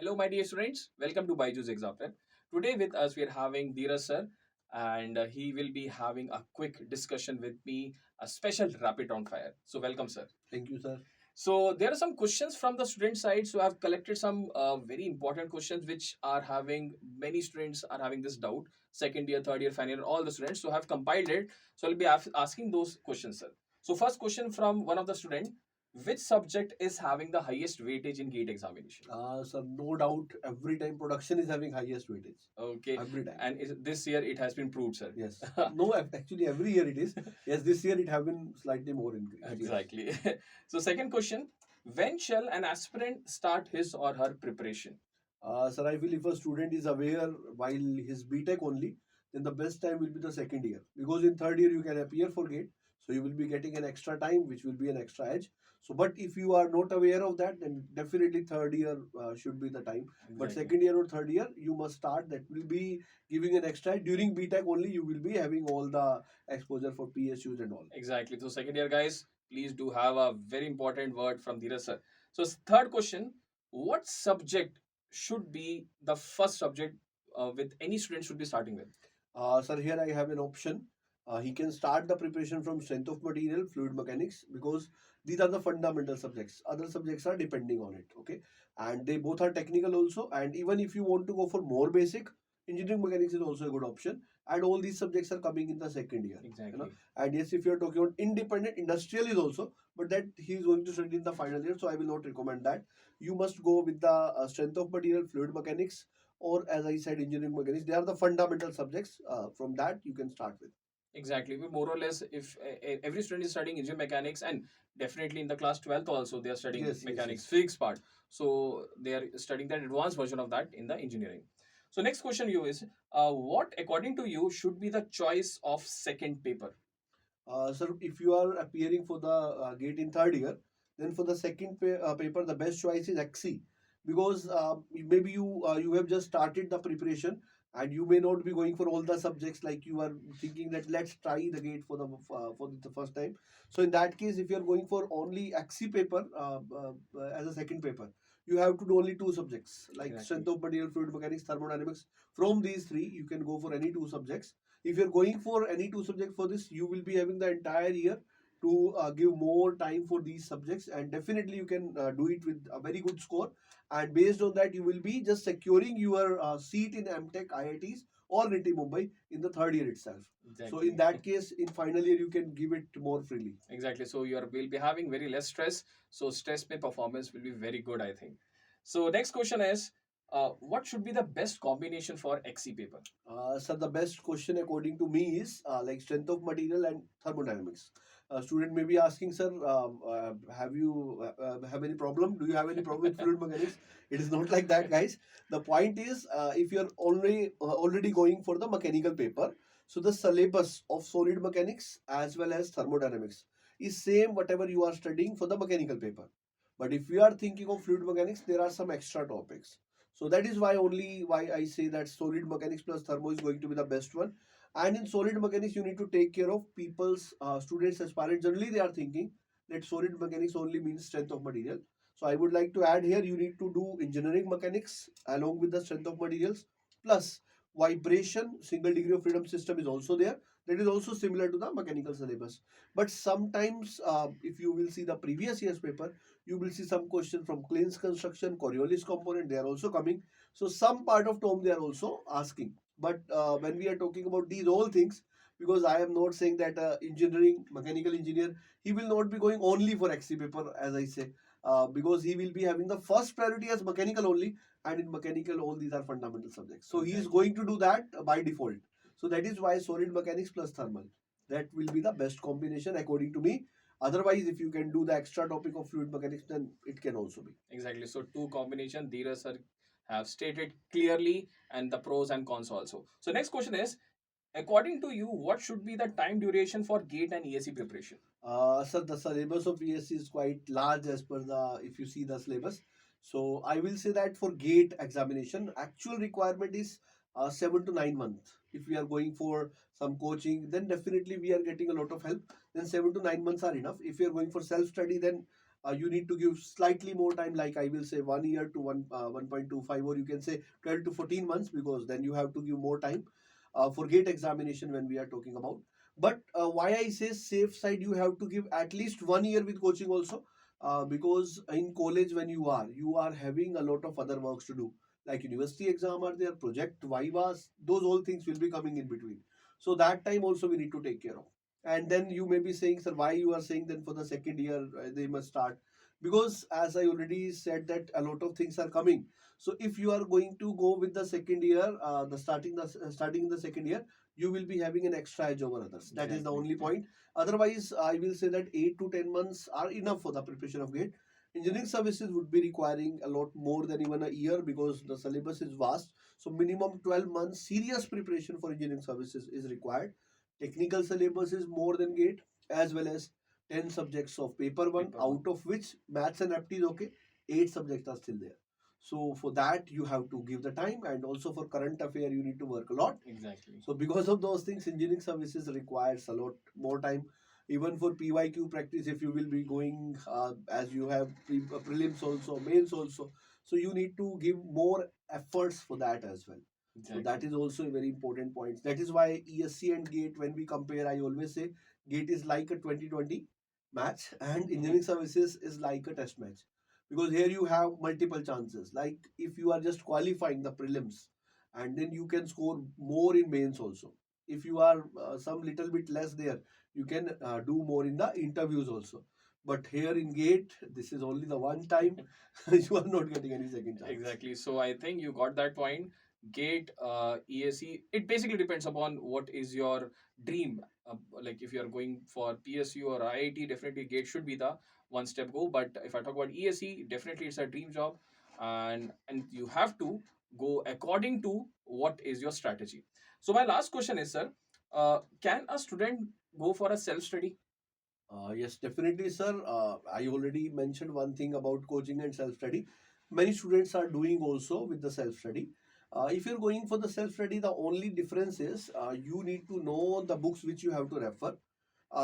Hello, my dear students. Welcome to Byju's Exam Prep. Today with us we are having Dheeraj sir, and he will be having a quick discussion with me, a special rapid round fire. So welcome, sir. Thank you, sir. So there are some questions from the student side. So I've collected some very important questions which are having many students are having this doubt. Second year, third year, final year, all the students. So I've compiled it. So I'll be asking those questions, sir. So first question from one of the student: which subject is having the highest weightage in GATE examination? Sir, no doubt, every time production is having highest weightage. Okay, Every time. and this year it has been proved, sir. Yes. No, actually, every year it is. Yes, this year it have been slightly more increased. Yes. Exactly. So second question: when shall an aspirant start his or her preparation? Sir, I feel if a student is aware while his BTech only, then the best time will be the second year. Because in third year you can appear for GATE, so you will be getting an extra time, which will be an extra edge. So, but if you are not aware of that, then definitely third year should be the time. But Exactly. second year or third year, you must start. That will be giving an extra edge. During BTech only, you will be having all the exposure for PSUs and all. Exactly. So second year guys, please do have a very important word from Dheeraj sir. So third question: what subject should be the first subject with any student should be starting with? Sir, here I have an option. He can start the preparation from strength of material, fluid mechanics, because these are the fundamental subjects. Other subjects are depending on it. Okay, and they both are technical also. And even if you want to go for more basic, engineering mechanics is also a good option. And all these subjects are coming in the second year. Exactly. And yes, if you are talking about independent, industrial is also, but that he is going to study in the final year. So I will not recommend that. You must go with the strength of material, fluid mechanics, or as I said, engineering mechanics. They are the fundamental subjects. From that you can start with. Exactly. We more or less, if every student is studying engineering mechanics, and definitely in the class 12th also they are studying Yes, yes, mechanics, yes. physics part. So they are studying that advanced version of that in the engineering. So next question you is, what according to you should be the choice of second paper? Sir, if you are appearing for the GATE in third year, then for the second paper, the best choice is XC, because maybe you have just started the preparation and you may not be going for all the subjects, like you are thinking that let's try the GATE for the first time. So in that case, if you are going for only XC paper as a second paper, you have to do only two subjects like Exactly. strength of material, fluid mechanics, thermodynamics. From these three, you can go for any two subjects. If you're going for any two subject for this, you will be having the entire year to give more time for these subjects, and definitely you can do it with a very good score, and based on that you will be just securing your seat in MTech IITs or NITI Mumbai in the third year itself. So in Exactly. that case, in final year you can give it more freely. Exactly. So you are will be having very less stress. So stress may performance will be very good, I think. So next question is, what should be the best combination for XC paper? Sir, the best question according to me is like strength of material and thermodynamics. Student may be asking, sir, have you have any problem? Do you have any problem with fluid mechanics? It is not like that, guys. The point is, if you are already going for the mechanical paper, so the syllabus of solid mechanics as well as thermodynamics is same whatever you are studying for the mechanical paper. But if you are thinking of fluid mechanics, there are some extra topics. So that is why I say that solid mechanics plus thermo is going to be the best one. And in solid mechanics, you need to take care of people's students aspirants. Generally, they are thinking that solid mechanics only means strength of material. So I would like to add here, you need to do engineering mechanics along with the strength of materials, plus vibration, single degree of freedom system is also there. That is also similar to the mechanical syllabus. But sometimes, if you will see the previous year's paper, you will see some question from Kleins construction, Coriolis component, they are also coming. So some part of Tom they are also asking. But when we are talking about these all things, because I am not saying that engineering, mechanical engineer, he will not be going only for XC paper, as I say, because he will be having the first priority as mechanical only, and in mechanical, all these are fundamental subjects. So he is Exactly. going to do that by default. So that is why solid mechanics plus thermal. That will be the best combination according to me. Otherwise, if you can do the extra topic of fluid mechanics, then it can also be. Exactly. So two combination Dheeraj sir have stated clearly, and the pros and cons also. So next question is, according to you, what should be the time duration for GATE and ESE preparation? Sir, the syllabus of ESC is quite large as per the, if you see the syllabus. So I will say that for GATE examination, actual requirement is 7 to 9 months. If we are going for some coaching, then definitely we are getting a lot of help. Then 7 to 9 months are enough. If you are going for self study, then You need to give slightly more time, like I will say 1 year to 1.25, or you can say 12 to 14 months, because then you have to give more time for gate examination when we are talking about. But why I say safe side, you have to give at least 1 year with coaching also, because in college when you are having a lot of other works to do, like university exam are there, project, vivas, those all things will be coming in between. So that time also we need to take care of. And then you may be saying, sir, why you are saying then for the second year they must start? Because as I already said that a lot of things are coming. So if you are going to go with the second year, starting in the second year, you will be having an extra edge over others. That is the Exactly. only point. Otherwise, I will say that 8 to 10 months are enough for the preparation of gate. Engineering services would be requiring a lot more than even a year, because the syllabus is vast. So minimum 12 months serious preparation for engineering services is required. Technical syllabus is more than gate, as well as 10 subjects of paper one, Paper one. out of which maths and apti is okay. 8 subjects are still there. So for that you have to give the time, and also for current affair you need to work a lot. Exactly. So because of those things, engineering services requires a lot more time. Even for PYQ practice, if you will be going as you have prelims also, mains also, so you need to give more efforts for that as well. So that Exactly. is also a very important point. That is why ESC and GATE, when we compare, I always say GATE is like a 2020 match, and engineering services is like a test match. Because here you have multiple chances. Like if you are just qualifying the prelims, and then you can score more in mains also. If you are some little bit less there, you can do more in the interviews also. But here in GATE, this is only the one time. You are not getting any second chance. Exactly. So I think you got that point. Gate, ESE, it basically depends upon what is your dream. Like if you are going for PSU or IIT, definitely Gate should be the one step go. But if I talk about ESE, definitely it's a dream job, and you have to go according to what is your strategy. So my last question is, sir, can a student go for a self study? Yes, definitely, sir. I already mentioned one thing about coaching and self study. Many students are doing also with the self study. If you're going for the self study, the only difference is you need to know the books which you have to refer.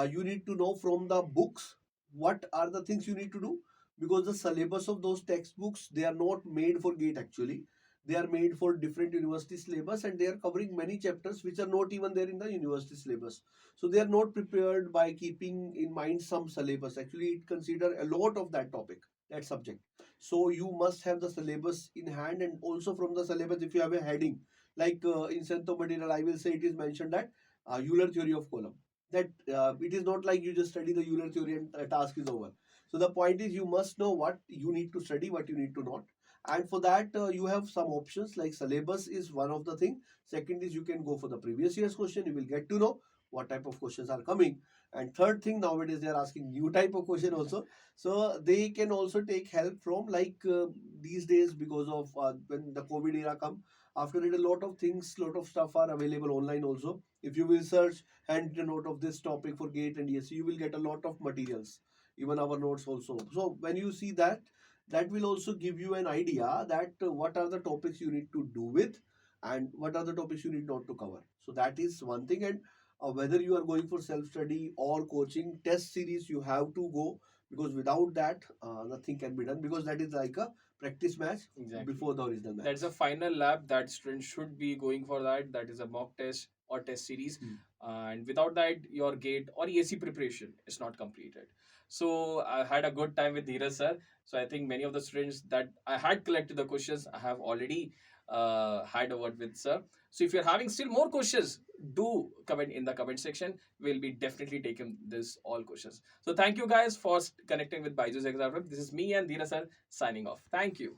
You need to know from the books what are the things you need to do, because the syllabus of those textbooks, they are not made for GATE actually. They are made for different university syllabus, and they are covering many chapters which are not even there in the university syllabus. So they are not prepared by keeping in mind some syllabus. Actually, it consider a lot of that topic, that subject. So you must have the syllabus in hand, and also from the syllabus, if you have a heading, like in Sento material, I will say it is mentioned that Euler theory of column. That it is not like you just study the Euler theory and task is over. So the point is, you must know what you need to study, what you need to not. And for that, you have some options, like syllabus is one of the thing. Second is you can go for the previous year's question. You will get to know what type of questions are coming. And third thing, nowadays they are asking new type of question also. So they can also take help from, like these days, because of when the COVID era come. After it, a lot of things, lot of stuff are available online also. If you will search and note of this topic for GATE and ESC, you will get a lot of materials, even our notes also. So when you see that, that will also give you an idea that what are the topics you need to do with, and what are the topics you need not to cover. So that is one thing. And whether you are going for self study or coaching, test series you have to go, because without that nothing can be done, because that is like a practice match Exactly. before the original match. That's a final lab that students should be going for that. That is a mock test or test series. And without that, your gate or ESC preparation is not completed. So I had a good time with Dheeraj sir. So I think many of the students that I had collected the questions, I have already had a word with sir. So if you're having still more questions, do comment in the comment section. We'll be definitely taking this all questions. So thank you guys for connecting with Byju's Exam Prep. This is me and Dheeraj sir signing off. Thank you.